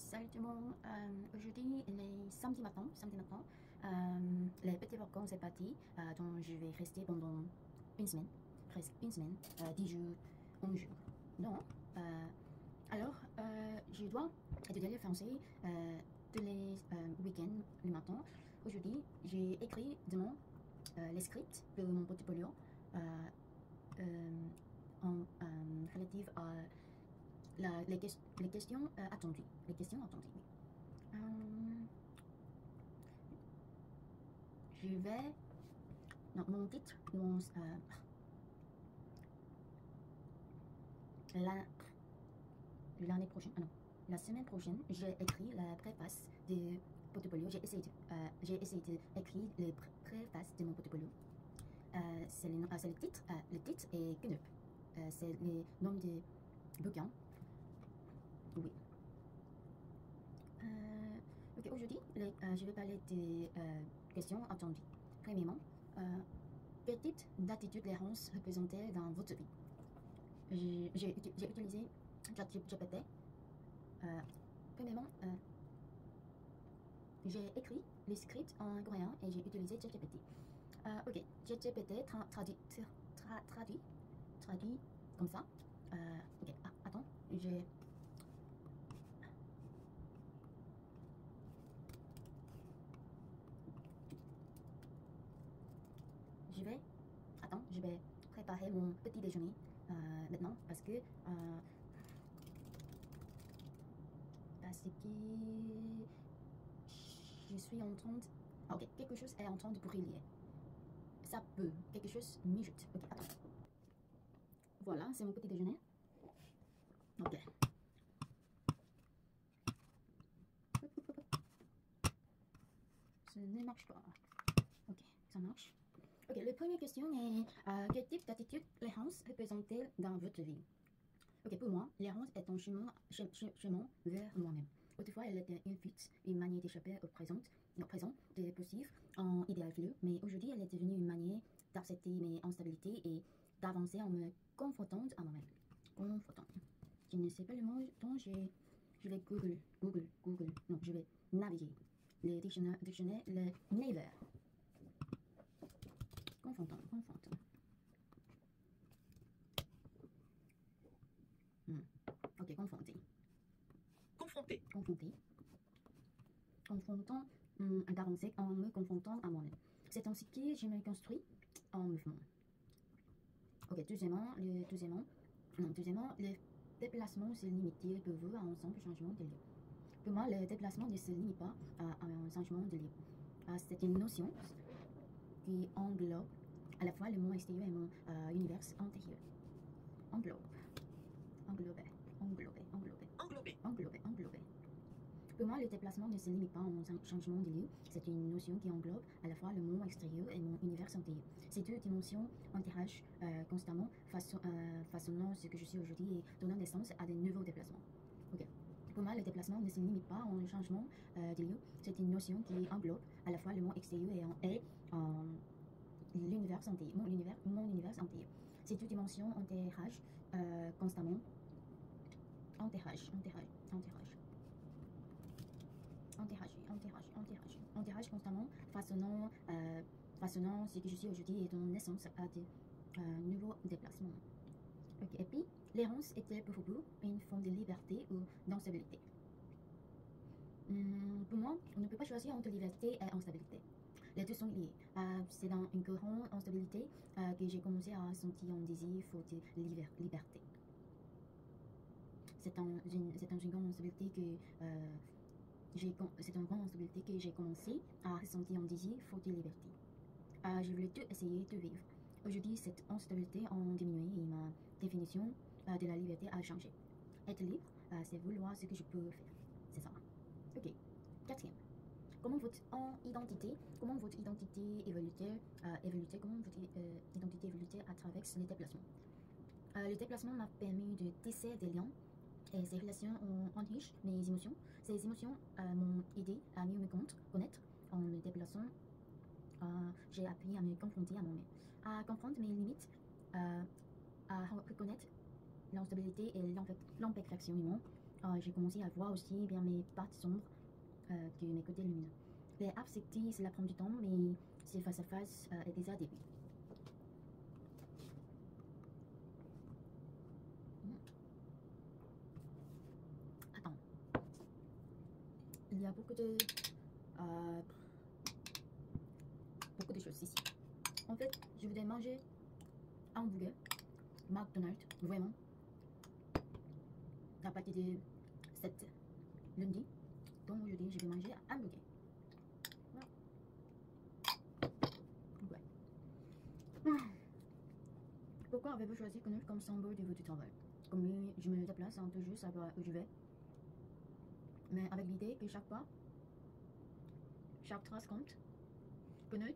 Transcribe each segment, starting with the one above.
Salut tout le monde. Aujourd'hui, il est samedi matin. Les petits vacances c'est parti. Donc, je vais rester pendant une semaine, presque une semaine, 10 jours, 11 jours. Donc, je dois étudier le français tous les week-ends le matin. Aujourd'hui, j'ai écrit demain les scripts de mon portfolio relative à les questions attendues. Les questions attendues, oui. Je vais... Non, mon titre, l'année prochaine, la semaine prochaine, j'ai écrit la préface de portfolio. J'ai essayé d'écrire les préfaces de mon portfolio. C'est le titre. Le titre est Knup. C'est le nom de bouquin. Oui. Ok, aujourd'hui, je vais parler des questions attendues. Premièrement, quel type d'attitude les ronces représentées dans votre vie? J'ai utilisé ChatGPT. Premièrement, j'ai écrit les scripts en coréen et j'ai utilisé ChatGPT. Ok, ChatGPT traduit comme ça. Ok, attends, je vais préparer mon petit déjeuner maintenant parce que je suis en train de... ok, quelque chose est en train de brûler. Ça peut, quelque chose mijote. Ok, attends. Voilà, c'est mon petit déjeuner. Ok. Ça ne marche pas. Ok, ça marche. Ok, la première question est quel type d'attitude l'errance représente-t-elle dans votre vie? Ok, pour moi, l'errance est un chemin vers moi-même. Autrefois, elle était une fuite, une manière d'échapper au présent des possibles en idéal flou, mais aujourd'hui, elle est devenue une manière d'accepter mes instabilités et d'avancer en me confrontant à moi-même. Confrontant. Je ne sais pas le mot, donc je vais Google. Non, je vais naviguer. Le dictionnaire, le Naver. Confrontant. Ok, confronter. Confrontant, d'avancer en me confrontant à moi-même. C'est ainsi que je me construis en mouvement. Ok, deuxièmement, le déplacement se limite pour vous à un simple changement de lieu. Pour moi, le déplacement ne se limite pas à un changement de lieu. C'est une notion qui englobe à la fois le monde extérieur et mon univers intérieur. Englober. Pour moi, le déplacement ne se limite pas à un changement de lieu. C'est une notion qui englobe à la fois le monde extérieur et mon univers intérieur. Ces deux dimensions interagissent constamment, façonnant ce que je suis aujourd'hui et donnant naissance à de nouveaux déplacements. Ok. Pour moi, le déplacement ne se limite pas à un changement de lieu. C'est une notion qui englobe à la fois le monde extérieur et l'univers intérieur, mon univers intérieur. Ces deux dimensions interagissent constamment. Interagissent constamment, façonnant ce que je suis aujourd'hui et donnant naissance à de nouveaux déplacements. Ok, et puis, l'errance était pour vous une forme de liberté ou d'instabilité. Pour moi, on ne peut pas choisir entre liberté et instabilité. Les deux sont liés. C'est dans une grande instabilité que j'ai commencé à sentir un désir faute de liberté. C'est dans une grande instabilité que j'ai commencé à ressentir un désir faute de liberté. Je voulais tout essayer de vivre. Aujourd'hui, cette instabilité a diminué et ma définition de la liberté a changé. Être libre, c'est vouloir ce que je peux faire. C'est ça. Ok. Quatrième. Comment votre identité évolue à travers les déplacements? Le déplacement m'a permis de tisser des liens et ces relations ont enrichi mes émotions. Ces émotions m'ont aidé à mieux me connaître. En me déplaçant, j'ai appris à me confronter à moi-même, à comprendre mes limites, à reconnaître l'instabilité et l'imperfection humaine j'ai commencé à voir aussi bien mes parties sombres que mes côtés lumineux. Les absectis, cela prend du temps, mais c'est face à face est déjà début. Attends. Il y a beaucoup de choses ici. En fait, je voudrais manger un hamburger McDonald's, vraiment, à partir de cette lundi. Donc aujourd'hui, je vais manger un hamburger. Ouais. Pourquoi avez-vous choisi Knut comme symbole de votre travail? Comme lui, je me déplace un peu juste savoir où je vais. Mais avec l'idée que chaque pas, chaque trace compte. Knut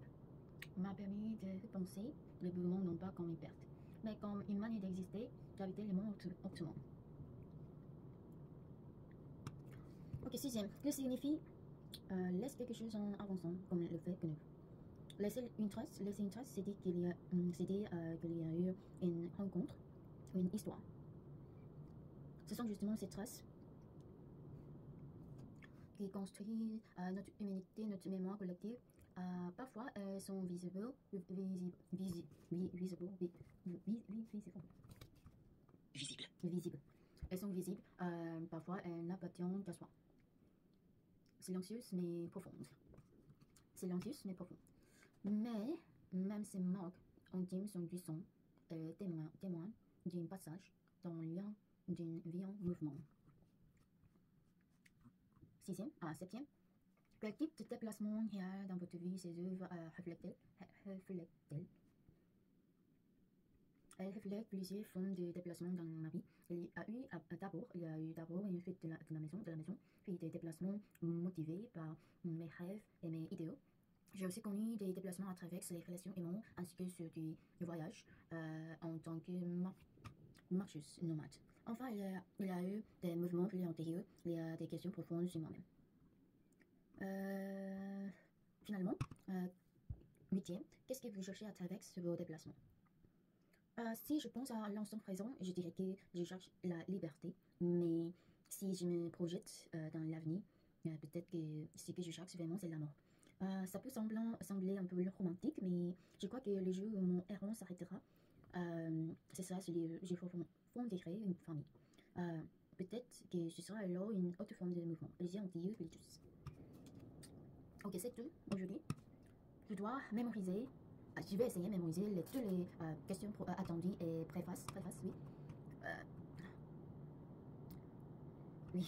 m'a permis de repenser les mouvements non pas comme une perte, mais comme une manière d'exister, d'habiter le monde autrement. Ok, sixième. Que signifie laisse quelque chose en avançant, comme le fait que nous. Laisser une trace, c'est dire qu'il y a, eu une rencontre, une histoire. Ce sont justement ces traces qui construisent notre humanité, notre mémoire collective. Parfois, elles sont visibles. Elles sont visibles. Parfois, elles n'appartiennent qu'à soi. Silencieuse mais profonde. Silencieuse mais profonde. Mais même ces marques intimes sont du son, témoins d'un passage dans lien d'une vie en mouvement. Septième. Quel type de déplacement il y a dans votre vie, ces œuvres reflètent-elles? Elle reflète plusieurs formes de déplacement dans ma vie. Il y a eu d'abord une fuite de la maison, puis des déplacements motivés par mes rêves et mes idéaux. J'ai aussi connu des déplacements à travers les relations humaines ainsi que sur du voyage en tant que marcheuse nomade. Enfin, il y a eu des mouvements plus antérieurs, il y a des questions profondes sur moi-même. Finalement, huitième, qu'est-ce que vous cherchez à travers vos déplacements? Si je pense à l'instant présent, je dirais que je cherche la liberté, mais si je me projette dans l'avenir, peut-être que ce que je cherche vraiment, c'est l'amour. Ça peut sembler un peu romantique, mais je crois que le jour où mon errant s'arrêtera, c'est ça, je fonderai une famille. Peut-être que ce sera alors une autre forme de mouvement, les antilleux, les tous. Ok, c'est tout aujourd'hui. Je dois mémoriser. Je vais essayer de mémoriser toutes les questions attendues et préfaces, oui. Oui.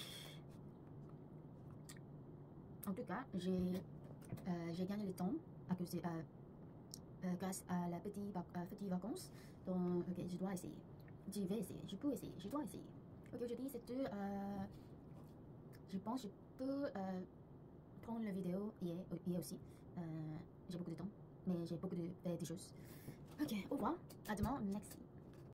En tout cas, j'ai gagné le temps à cause grâce à la petite vacances. Donc, ok, je dois essayer. Je vais essayer. Je peux essayer. Je dois essayer. Ok, aujourd'hui, c'est tout. Je pense que je peux prendre la vidéo hier aussi. J'ai beaucoup de temps, mais j'ai beaucoup de choses. Ok, au revoir. À demain. Merci.